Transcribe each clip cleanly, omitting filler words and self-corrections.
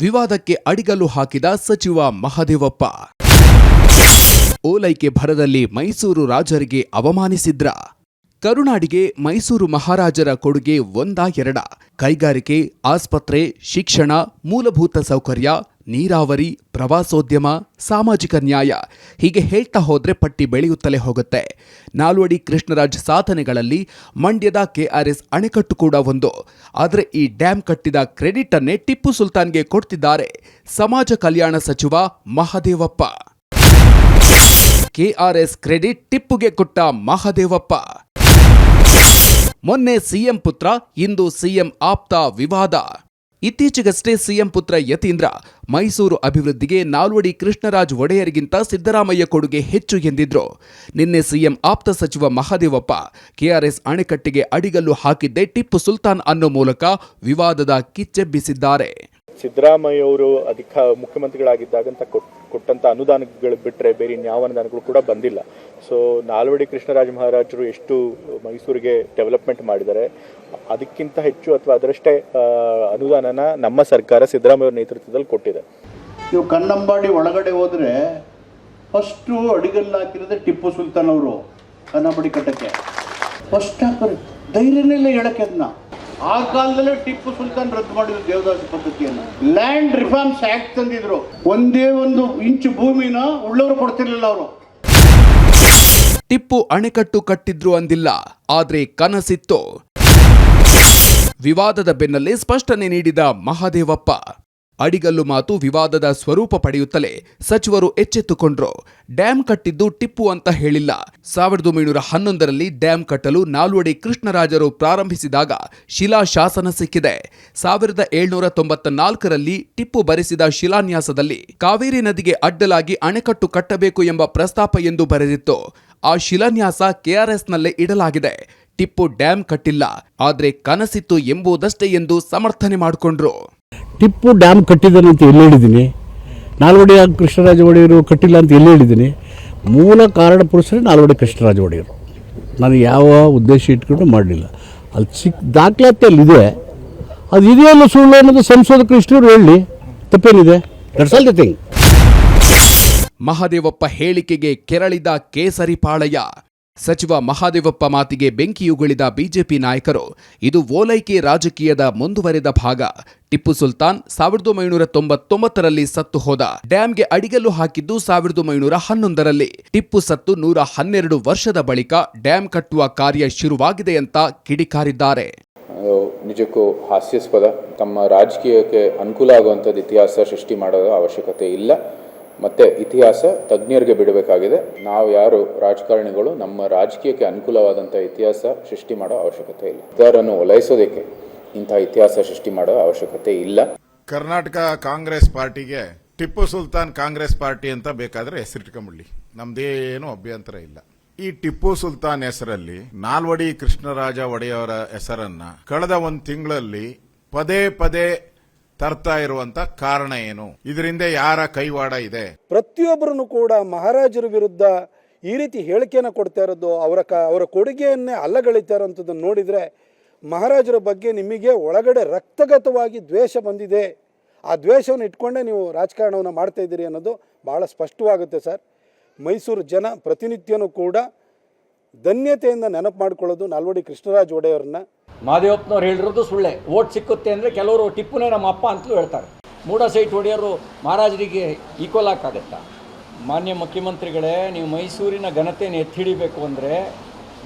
ವಿವಾದಕ್ಕೆ ಅಡಿಗಲ್ಲು ಹಾಕಿದ ಸಚಿವ ಮಹದೇವಪ್ಪ. ಓಲೈಕೆ ಭರದಲ್ಲಿ ಮೈಸೂರು ರಾಜರಿಗೆ ಅವಮಾನಿಸಿದ್ರ? ಕರುನಾಡಿಗೆ ಮೈಸೂರು ಮಹಾರಾಜರ ಕೊಡುಗೆ ಒಂದಾ ಎರಡ? ಕೈಗಾರಿಕೆ, ಆಸ್ಪತ್ರೆ, ಶಿಕ್ಷಣ, ಮೂಲಭೂತ ಸೌಕರ್ಯ, ನೀರಾವರಿ, ಪ್ರವಾಸೋದ್ಯಮ, ಸಾಮಾಜಿಕ ನ್ಯಾಯ ಹೀಗೆ ಹೇಳ್ತಾ ಹೋದ್ರೆ ಪಟ್ಟಿ ಬೆಳೆಯುತ್ತಲೇ ಹೋಗುತ್ತೆ. ನಾಲ್ವಡಿ ಕೃಷ್ಣರಾಜ್ ಸಾಧನೆಗಳಲ್ಲಿ ಮಂಡ್ಯದ ಕೆಆರ್ಎಸ್ ಅಣೆಕಟ್ಟು ಕೂಡ ಒಂದು. ಆದರೆ ಈ ಡ್ಯಾಂ ಕಟ್ಟಿದ ಕ್ರೆಡಿಟ್ ಅನ್ನೇ ಟಿಪ್ಪು ಸುಲ್ತಾನ್ಗೆ ಕೊಡ್ತಿದ್ದಾರೆ ಸಮಾಜ ಕಲ್ಯಾಣ ಸಚಿವ ಮಹದೇವಪ್ಪ. ಕೆಆರ್ಎಸ್ ಕ್ರೆಡಿಟ್ ಟಿಪ್ಪುಗೆ ಕೊಟ್ಟ ಮಹದೇವಪ್ಪ. ಮೊನ್ನೆ ಸಿಎಂ ಪುತ್ರ, ಇಂದು ಸಿಎಂ ಆಪ್ತ ವಿವಾದ. ಇತ್ತೀಚೆಗಷ್ಟೇ ಸಿಎಂ ಪುತ್ರ ಯತೀಂದ್ರ ಮೈಸೂರು ಅಭಿವೃದ್ಧಿಗೆ ನಾಲ್ವಡಿ ಕೃಷ್ಣರಾಜ್ ಒಡೆಯರಿಗಿಂತ ಸಿದ್ದರಾಮಯ್ಯ ಕೊಡುಗೆ ಹೆಚ್ಚು ಎಂದಿದ್ರು. ನಿನ್ನೆ ಸಿಎಂ ಆಪ್ತ ಸಚಿವ ಮಹದೇವಪ್ಪ ಕೆಆರ್ಎಸ್ ಅಣೆಕಟ್ಟಿಗೆ ಅಡಿಗಲ್ಲು ಹಾಕಿದ್ದೇ ಟಿಪ್ಪು ಸುಲ್ತಾನ್ ಅನ್ನೋ ಮೂಲಕ ವಿವಾದದ ಕಿಚ್ಚೆಬ್ಬಿಸಿದ್ದಾರೆ. ಸಿದ್ದರಾಮಯ್ಯ ಅವರು ಮುಖ್ಯಮಂತ್ರಿಗಳಾಗಿದ್ದಾಗಂತ ಕೊಟ್ಟಂತ ಅನುದಾನಗಳು ಬಿಟ್ಟರೆ ಬೇರೆ ಇನ್ಯಾವ ಅನುದಾನಗಳು ಕೂಡ ಬಂದಿಲ್ಲ. ಸೊ ನಾಲ್ವಡಿ ಕೃಷ್ಣರಾಜ ಮಹಾರಾಜರು ಎಷ್ಟು ಮೈಸೂರಿಗೆ ಡೆವಲಪ್ಮೆಂಟ್ ಮಾಡಿದ್ದಾರೆ, ಅದಕ್ಕಿಂತ ಹೆಚ್ಚು ಅಥವಾ ಅದರಷ್ಟೇ ಅನುದಾನನ ನಮ್ಮ ಸರ್ಕಾರ ಸಿದ್ದರಾಮಯ್ಯ ಅವರ ನೇತೃತ್ವದಲ್ಲಿ ಕೊಟ್ಟಿದೆ. ನೀವು ಕನ್ನಂಬಾಡಿ ಒಳಗಡೆ ಹೋದ್ರೆ ಫಸ್ಟು ಅಡಿಗಲ್ಲು ಹಾಕಿರೋದೇ ಟಿಪ್ಪು ಸುಲ್ತಾನ್ ಅವರು. ಕನ್ನಂಬಾಡಿ ಕಟ್ಟಕ್ಕೆ ಫಸ್ಟ್ ಹಾಕೋರು ಧೈರ್ಯನೇ ಇಲ್ಲ ಹೇಳಕ್ಕೆ. ಅದನ್ನ ಆ ಕಾಲದಲ್ಲೇ ಟಿಪ್ಪು ಸುಲ್ತಾನ್ ರದ್ದು ಮಾಡಿದ್ರು ದೇವದಾಸಿ ಪದ್ಧತಿಯನ್ನು. ಲ್ಯಾಂಡ್ ರಿಫಾರ್ಮ್ಸ್ ಆಕ್ಟ್ ತಂದಿದ್ರು. ಒಂದೇ ಒಂದು ಇಂಚು ಭೂಮಿನ ಉಳ್ಳವರು ಕೊಡ್ತಿರ್ಲಿಲ್ಲ ಅವರು. ಟಿಪ್ಪು ಅಣೆಕಟ್ಟು ಕಟ್ಟಿದ್ರು ಅಂದಿಲ್ಲ, ಆದ್ರೆ ಕನಸಿತ್ತು. ವಿವಾದದ ಬೆನ್ನಲ್ಲೇ ಸ್ಪಷ್ಟನೆ ನೀಡಿದ ಮಹದೇವಪ್ಪ. ಅಡಿಗಲ್ಲು ಮಾತು ವಿವಾದದ ಸ್ವರೂಪ ಪಡೆಯುತ್ತಲೇ ಸಚಿವರು ಎಚ್ಚೆತ್ತುಕೊಂಡ್ರು. ಡ್ಯಾಂ ಕಟ್ಟಿದ್ದು ಟಿಪ್ಪು ಅಂತ ಹೇಳಿಲ್ಲ. 1911ರಲ್ಲಿ ಡ್ಯಾಂ ಕಟ್ಟಲು ನಾಲ್ವಡಿ ಕೃಷ್ಣರಾಜರು ಪ್ರಾರಂಭಿಸಿದಾಗ ಶಿಲಾಶಾಸನ ಸಿಕ್ಕಿದೆ. 1794ರಲ್ಲಿ ಟಿಪ್ಪು ಬರೆಸಿದ ಶಿಲಾನ್ಯಾಸದಲ್ಲಿ ಕಾವೇರಿ ನದಿಗೆ ಅಡ್ಡಲಾಗಿ ಅಣೆಕಟ್ಟು ಕಟ್ಟಬೇಕು ಎಂಬ ಪ್ರಸ್ತಾಪ ಎಂದು ಬರೆದಿತ್ತು. ಆ ಶಿಲಾನ್ಯಾಸ ಕೆಆರ್ಎಸ್ನಲ್ಲೇ ಇಡಲಾಗಿದೆ. ಟಿಪ್ಪು ಡ್ಯಾಂ ಕಟ್ಟಿಲ್ಲ, ಆದ್ರೆ ಕನಸಿತ್ತು ಎಂಬುದಷ್ಟೇ ಎಂದು ಸಮರ್ಥನೆ ಮಾಡಿಕೊಂಡ್ರು. ಟಿಪ್ಪು ಡ್ಯಾಮ್ ಕಟ್ಟಿದ್ದಾನಂತ ಎಲ್ಲಿ ಹೇಳಿದ್ದೀನಿ? ನಾಲ್ವಡಿ ಕೃಷ್ಣರಾಜ ಒಡೆಯರು ಕಟ್ಟಿಲ್ಲ ಅಂತ ಎಲ್ಲಿ ಹೇಳಿದ್ದೀನಿ? ಮೂಲ ಕಾರಣ ಪುರುಷರೇ ನಾಲ್ವಡಿ ಕೃಷ್ಣರಾಜ ಒಡೆಯರು. ನಾನು ಯಾವ ಉದ್ದೇಶ ಇಟ್ಕೊಂಡು ಮಾಡಲಿಲ್ಲ. ಅಲ್ಲಿ ದಾಖಲಾತಿ ಅಲ್ಲಿದೆ. ಅದು ಇದೆಯಲ್ಲ ಸುಳ್ಳು ಅನ್ನೋದು ಸಂಶೋಧಕರು ಇಷ್ಟರು ಹೇಳಿ, ತಪ್ಪೇನಿದೆ? That's all the thing. Mahadevappa ಹೇಳಿಕೆಗೆ ಕೆರಳಿದ ಕೇಸರಿ ಪಾಳಯ. ಸಚಿವ ಮಹದೇವಪ್ಪ ಮಾತಿಗೆ ಬೆಂಕಿಯುಗುಳಿದ ಬಿಜೆಪಿ ನಾಯಕರು. ಇದು ಓಲೈಕೆ ರಾಜಕೀಯದ ಮುಂದುವರೆದ ಭಾಗ. ಟಿಪ್ಪು ಸುಲ್ತಾನ್ 1999ರಲ್ಲಿ ಸತ್ತು ಹೋದ. ಡ್ಯಾಂಗೆ ಅಡಿಗಲ್ಲು ಹಾಕಿದ್ದು 1911ರಲ್ಲಿ. ಟಿಪ್ಪು ಸತ್ತು 112 ವರ್ಷದ ಬಳಿಕ ಡ್ಯಾಂ ಕಟ್ಟುವ ಕಾರ್ಯ ಶುರುವಾಗಿದೆ ಅಂತ ಕಿಡಿಕಾರಿದ್ದಾರೆ. ನಿಜಕ್ಕೂ ಹಾಸ್ಯಾಸ್ಪದ. ತಮ್ಮ ರಾಜಕೀಯಕ್ಕೆ ಅನುಕೂಲ ಆಗುವಂಥದ್ದು ಇತಿಹಾಸ ಸೃಷ್ಟಿ ಮಾಡೋದ ಅವಶ್ಯಕತೆ ಇಲ್ಲ. ಮತ್ತು ಇತಿಹಾಸ ತಜ್ಞರಿಗೆ ಬಿಡಬೇಕಾಗಿದೆ. ನಾವು ಯಾರು ರಾಜಕಾರಣಿಗಳು ನಮ್ಮ ರಾಜಕೀಯಕ್ಕೆ ಅನುಕೂಲವಾದಂಥ ಇತಿಹಾಸ ಸೃಷ್ಟಿ ಮಾಡೋ ಅವಶ್ಯಕತೆ ಇಲ್ಲ. ಇದರನ್ನು ಓಲೈಸೋದಕ್ಕೆ ಇಂಥ ಇತಿಹಾಸ ಸೃಷ್ಟಿ ಮಾಡೋ ಅವಶ್ಯಕತೆ ಇಲ್ಲ. ಕರ್ನಾಟಕ ಕಾಂಗ್ರೆಸ್ ಪಾರ್ಟಿಗೆ ಟಿಪ್ಪು ಸುಲ್ತಾನ್ ಕಾಂಗ್ರೆಸ್ ಪಾರ್ಟಿ ಅಂತ ಬೇಕಾದ್ರೆ ಹೆಸರಿಟ್ಕೊಂಬಿಡ್ಲಿ, ನಮ್ದೇನು ಅಭ್ಯಂತರ ಇಲ್ಲ. ಈ ಟಿಪ್ಪು ಸುಲ್ತಾನ್ ಹೆಸರಲ್ಲಿ ನಾಲ್ವಡಿ ಕೃಷ್ಣರಾಜ ಒಡೆಯವರ ಹೆಸರನ್ನ ಕಳೆದ ಒಂದು ತಿಂಗಳಲ್ಲಿ ಪದೇ ಪದೇ ತರ್ತಾ ಇರುವಂತ ಕಾರಣ ಏನು? ಇದರಿಂದ ಯಾರ ಕೈವಾಡ ಇದೆ? ಪ್ರತಿಯೊಬ್ಬರನ್ನು ಕೂಡ ಮಹಾರಾಜರ ವಿರುದ್ಧ ಈ ರೀತಿ ಹೇಳಿಕೆಯನ್ನು ಕೊಡ್ತಾ ಇರೋದು, ಅವರ ಕೊಡುಗೆಯನ್ನೇ ಅಲ್ಲಗಳಿತಾ ಇರೋಂಥದ್ದನ್ನು ನೋಡಿದರೆ ಮಹಾರಾಜರ ಬಗ್ಗೆ ನಿಮಗೆ ಒಳಗಡೆ ರಕ್ತಗತವಾಗಿ ದ್ವೇಷ ಬಂದಿದೆ. ಆ ದ್ವೇಷವನ್ನು ಇಟ್ಕೊಂಡೇ ನೀವು ರಾಜಕಾರಣವನ್ನು ಮಾಡ್ತಾ ಇದ್ದೀರಿ ಅನ್ನೋದು ಭಾಳ ಸ್ಪಷ್ಟವಾಗುತ್ತೆ ಸರ್. ಮೈಸೂರು ಜನ ಪ್ರತಿನಿತ್ಯನೂ ಕೂಡ ಧನ್ಯತೆಯಿಂದ ನೆನಪು ಮಾಡ್ಕೊಳ್ಳೋದು ನಾಲ್ವಡಿ ಕೃಷ್ಣರಾಜ ಒಡೆಯವರನ್ನ. ಮಹದೇವಪ್ಪನವ್ರು ಹೇಳಿರೋದು ಸುಳ್ಳೆ. ಓಟ್ ಸಿಕ್ಕುತ್ತೆ ಅಂದರೆ ಕೆಲವರು ಟಿಪ್ಪುನೇ ನಮ್ಮ ಅಪ್ಪ ಅಂತಲೂ ಹೇಳ್ತಾರೆ. ಮೂಡ ಸೈಟ್ ಒಡೆಯರು ಮಹಾರಾಜರಿಗೆ ಈಕ್ವಲ್ ಆಗುತ್ತಾ? ಮಾನ್ಯ ಮುಖ್ಯಮಂತ್ರಿಗಳೇ, ನೀವು ಮೈಸೂರಿನ ಘನತೆಯನ್ನು ಎತ್ತಿಡಿಬೇಕು ಅಂದರೆ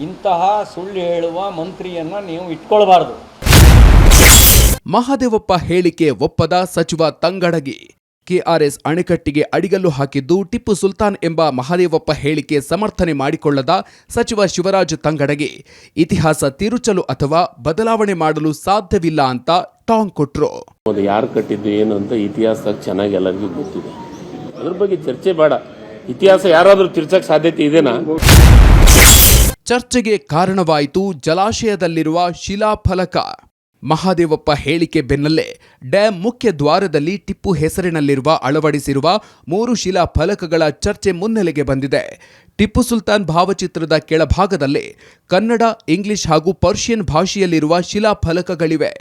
ಇಂತಹ ಸುಳ್ಳು ಹೇಳುವ ಮಂತ್ರಿಯನ್ನು ನೀವು ಇಟ್ಕೊಳ್ಬಾರ್ದು. ಮಹದೇವಪ್ಪ ಹೇಳಿಕೆ ಒಪ್ಪದ ಸಚಿವ ತಂಗಡಗಿ. ಕೆಆರ್ಎಸ್ ಅಣೆಕಟ್ಟಿಗೆ ಅಡಿಗಲ್ಲು ಹಾಕಿದ್ದು ಟಿಪ್ಪು ಸುಲ್ತಾನ್ ಎಂಬ ಮಹದೇವಪ್ಪ ಹೇಳಿಕೆ ಸಮರ್ಥನೆ ಮಾಡಿಕೊಳ್ಳದ ಸಚಿವ ಶಿವರಾಜ್ ತಂಗಡಗಿ ಇತಿಹಾಸ ತಿರುಚಲು ಅಥವಾ ಬದಲಾವಣೆ ಮಾಡಲು ಸಾಧ್ಯವಿಲ್ಲ ಅಂತ ಟಾಂಗ್ ಕೊಟ್ರು. ಯಾರು ಕಟ್ಟಿದ್ದು ಏನು ಅಂತ ಇತಿಹಾಸ ಚೆನ್ನಾಗಿ ಎಲ್ಲರಿಗೂ ಗೊತ್ತಿದೆ. ಅದ್ರ ಬಗ್ಗೆ ಚರ್ಚೆ ಬೇಡ. ಇತಿಹಾಸ ಯಾರಾದ್ರೂ ತಿರ್ಚಕ್ ಸಾಧ್ಯತೆ ಇದೆನಾ? ಚರ್ಚೆಗೆ ಕಾರಣವಾಯಿತು ಜಲಾಶಯದಲ್ಲಿರುವ ಶಿಲಾಫಲಕ. ಮಹದೇವಪ್ಪ ಹೇಳಿಕೆ ಬೆನ್ನಲ್ಲೇ ಡ್ಯಾಂ ಮುಖ್ಯ ದ್ವಾರದಲ್ಲಿ ಟಿಪ್ಪು ಹೆಸರಿನಲ್ಲಿರುವ ಅಳವಡಿಸಿರುವ 3 ಶಿಲಾ ಫಲಕಗಳ ಚರ್ಚೆ ಮುನ್ನೆಲೆಗೆ ಬಂದಿದೆ. ಟಿಪ್ಪು ಸುಲ್ತಾನ್ ಭಾವಚಿತ್ರದ ಕೆಳಭಾಗದಲ್ಲೇ ಕನ್ನಡ, ಇಂಗ್ಲಿಷ್ ಹಾಗೂ ಪರ್ಷಿಯನ್ ಭಾಷೆಯಲ್ಲಿರುವ ಶಿಲಾಫಲಕಗಳಿವೆ.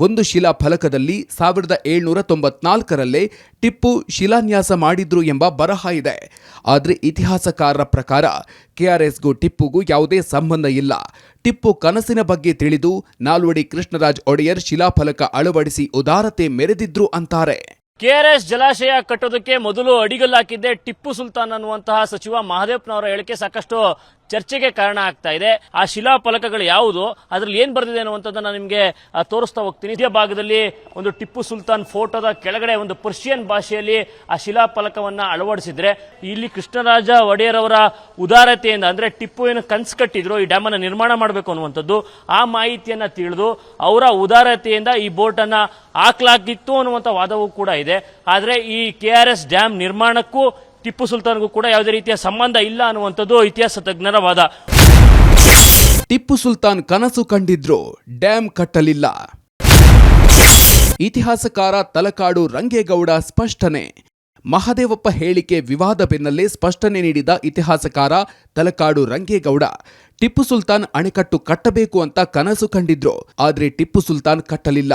ಒಂದು ಶಿಲಾಫಲಕದಲ್ಲಿ 1794ರಲ್ಲೇ ಟಿಪ್ಪು ಶಿಲಾನ್ಯಾಸ ಮಾಡಿದ್ರು ಎಂಬ ಬರಹ ಇದೆ. ಆದರೆ ಇತಿಹಾಸಕಾರರ ಪ್ರಕಾರ ಕೆಆರ್ಎಸ್ಗೂ ಟಿಪ್ಪುಗೂ ಯಾವುದೇ ಸಂಬಂಧ ಇಲ್ಲ. ಟಿಪ್ಪು ಕನಸಿನ ಬಗ್ಗೆ ತಿಳಿದು ನಾಲ್ವಡಿ ಕೃಷ್ಣರಾಜ ಒಡೆಯರ್ ಶಿಲಾಫಲಕ ಅಳವಡಿಸಿ ಉದಾರತೆ ಮೆರೆದಿದ್ರು ಅಂತಾರೆ. ಕೆಆರ್ಎಸ್ ಜಲಾಶಯ ಕಟ್ಟೋದಕ್ಕೆ ಮೊದಲು ಅಡಿಗಲ್ಲು ಹಾಕಿದ್ದೆ ಟಿಪ್ಪು ಸುಲ್ತಾನ್ ಅನ್ನುವಂತಹ ಸಚಿವ ಮಹದೇವಪ್ಪನವರ ಹೇಳಿಕೆ ಸಾಕಷ್ಟು ಚರ್ಚೆಗೆ ಕಾರಣ ಆಗ್ತಾ ಇದೆ. ಆ ಶಿಲಾಫಲಕಗಳು ಯಾವುದು, ಅದರಲ್ಲಿ ಏನ್ ಬರೆದಿದೆ ಅನ್ನುವಂಥದ್ದನ್ನ ನಿಮಗೆ ತೋರಿಸ್ತಾ ಹೋಗ್ತೀನಿ. ಇದೇ ಭಾಗದಲ್ಲಿ ಒಂದು ಟಿಪ್ಪು ಸುಲ್ತಾನ್ ಫೋಟೋದ ಕೆಳಗಡೆ ಒಂದು ಪರ್ಷಿಯನ್ ಭಾಷೆಯಲ್ಲಿ ಆ ಶಿಲಾಫಲಕವನ್ನ ಅಳವಡಿಸಿದ್ರೆ, ಇಲ್ಲಿ ಕೃಷ್ಣರಾಜ ಒಡೆಯರ್ ಅವರ ಉದಾರತೆಯಿಂದ, ಅಂದ್ರೆ ಟಿಪ್ಪು ಏನು ಕನ್ಸು ಕಟ್ಟಿದ್ರು ಈ ಡ್ಯಾಮ್ ಅನ್ನ ನಿರ್ಮಾಣ ಮಾಡಬೇಕು ಅನ್ನುವಂಥದ್ದು, ಆ ಮಾಹಿತಿಯನ್ನ ತಿಳಿದು ಅವರ ಉದಾರತೆಯಿಂದ ಈ ಬೋಟ್ ಅನ್ನ ಹಾಕ್ಲಾಗಿತ್ತು ಅನ್ನುವಂಥ ವಾದವೂ ಕೂಡ ಇದೆ. ಆದ್ರೆ ಈ ಕೆಆರ್ಎಸ್ ಡ್ಯಾಮ್ ನಿರ್ಮಾಣಕ್ಕೂ ಟಿಪ್ಪು ಸುಲ್ತಾನ್ಗೂ ಕೂಡ ಯಾವುದೇ ರೀತಿಯ ಸಂಬಂಧ ಇಲ್ಲ ಅನ್ನುವಂಥದ್ದು ಇತಿಹಾಸ ತಜ್ಞರ ವಾದ. ಟಿಪ್ಪು ಸುಲ್ತಾನ್ ಕನಸು ಕಂಡಿದ್ರು, ಡ್ಯಾಂ ಕಟ್ಟಲಿಲ್ಲ. ಇತಿಹಾಸಕಾರ ತಲಕಾಡು ರಂಗೇಗೌಡ ಸ್ಪಷ್ಟನೆ. ಮಹದೇವಪ್ಪ ಹೇಳಿಕೆ ವಿವಾದ ಬೆನ್ನಲ್ಲೇ ಸ್ಪಷ್ಟನೆ ನೀಡಿದ ಇತಿಹಾಸಕಾರ ತಲಕಾಡು ರಂಗೇಗೌಡ, ಟಿಪ್ಪು ಸುಲ್ತಾನ್ ಅಣೆಕಟ್ಟು ಕಟ್ಟಬೇಕು ಅಂತ ಕನಸು ಕಂಡಿದ್ರು, ಆದ್ರೆ ಟಿಪ್ಪು ಸುಲ್ತಾನ್ ಕಟ್ಟಲಿಲ್ಲ.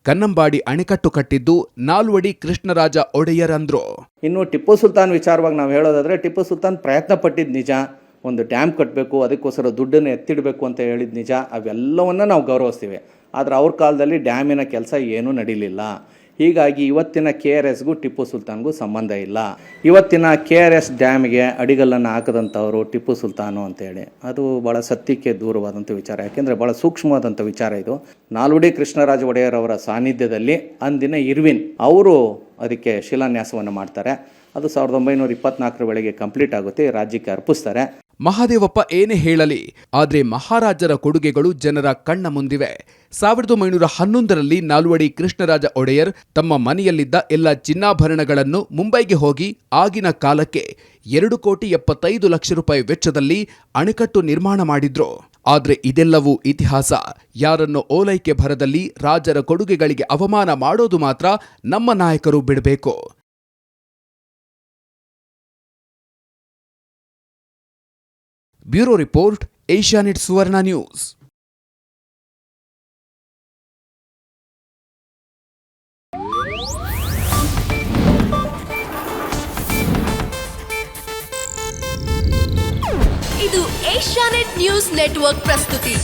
ಕನ್ನಂಬಾಡಿ ಅಣೆಕಟ್ಟು ಕಟ್ಟಿದ್ದು ನಾಲ್ವಡಿ ಕೃಷ್ಣರಾಜ ಒಡೆಯರ್ ಅಂದ್ರು. ಇನ್ನು ಟಿಪ್ಪು ಸುಲ್ತಾನ್ ವಿಚಾರವಾಗಿ ನಾವು ಹೇಳೋದಾದ್ರೆ, ಟಿಪ್ಪು ಸುಲ್ತಾನ್ ಪ್ರಯತ್ನ ಪಟ್ಟಿದ್ದು ನಿಜ, ಒಂದು ಡ್ಯಾಮ್ ಕಟ್ಟಬೇಕು, ಅದಕ್ಕೋಸ್ಕರ ದುಡ್ಡನ್ನು ಎತ್ತಿಡಬೇಕು ಅಂತ ಹೇಳಿದ ನಿಜ, ಅವೆಲ್ಲವನ್ನ ನಾವು ಗೌರವಿಸ್ತೀವಿ. ಆದರೆ ಅವ್ರ ಕಾಲದಲ್ಲಿ ಡ್ಯಾಮಿನ ಕೆಲಸ ಏನೂ ನಡೀಲಿಲ್ಲ. ಹೀಗಾಗಿ ಇವತ್ತಿನ KRSಗೂ ಟಿಪ್ಪು ಸುಲ್ತಾನ್ಗೂ ಸಂಬಂಧ ಇಲ್ಲ. ಇವತ್ತಿನ KRS ಡ್ಯಾಮ್ಗೆ ಅಡಿಗಲ್ಲನ್ನು ಹಾಕದಂಥವರು ಟಿಪ್ಪು ಸುಲ್ತಾನು ಅಂತೇಳಿ, ಅದು ಭಾಳ ಸತ್ಯಕ್ಕೆ ದೂರವಾದಂಥ ವಿಚಾರ. ಯಾಕೆಂದರೆ ಭಾಳ ಸೂಕ್ಷ್ಮವಾದಂಥ ವಿಚಾರ ಇದು. ನಾಲ್ವಡಿ ಕೃಷ್ಣರಾಜ ಒಡೆಯರ್ ಅವರ ಸಾನ್ನಿಧ್ಯದಲ್ಲಿ ಅಂದಿನ ಇರ್ವಿನ್ ಅವರು ಅದಕ್ಕೆ ಶಿಲಾನ್ಯಾಸವನ್ನು ಮಾಡ್ತಾರೆ. ಅದು 1924 ವೇಳೆಗೆ ಕಂಪ್ಲೀಟ್ ಆಗುತ್ತೆ, ರಾಜ್ಯಕ್ಕೆ ಅರ್ಪಿಸ್ತಾರೆ. ಮಹಾದೇವಪ್ಪ ಏನೇ ಹೇಳಲಿ, ಆದ್ರೆ ಮಹಾರಾಜರ ಕೊಡುಗೆಗಳು ಜನರ ಕಣ್ಣ ಮುಂದಿವೆ. 1911ರಲ್ಲಿ ನಾಲ್ವಡಿ ಕೃಷ್ಣರಾಜ ಒಡೆಯರ್ ತಮ್ಮ ಮನೆಯಲ್ಲಿದ್ದ ಎಲ್ಲ ಚಿನ್ನಾಭರಣಗಳನ್ನು ಮುಂಬೈಗೆ ಹೋಗಿ ಆಗಿನ ಕಾಲಕ್ಕೆ 2,75,00,000 ರೂಪಾಯಿ ವೆಚ್ಚದಲ್ಲಿ ಅಣೆಕಟ್ಟು ನಿರ್ಮಾಣ ಮಾಡಿದ್ರು. ಆದ್ರೆ ಇದೆಲ್ಲವೂ ಇತಿಹಾಸ. ಯಾರನ್ನು ಓಲೈಕೆ ಭರದಲ್ಲಿ ರಾಜರ ಕೊಡುಗೆಗಳಿಗೆ ಅವಮಾನ ಮಾಡೋದು ಮಾತ್ರ ನಮ್ಮ ನಾಯಕರು ಬಿಡಬೇಕು. ಬ್ಯೂರೋ ರಿಪೋರ್ಟ್, ಏಷ್ಯಾನೆಟ್ ಸುವರ್ಣ ನ್ಯೂಸ್. ಇದು ಏಷ್ಯಾನೆಟ್ ನ್ಯೂಸ್ ನೆಟ್ವರ್ಕ್ ಪ್ರಸ್ತುತಿ.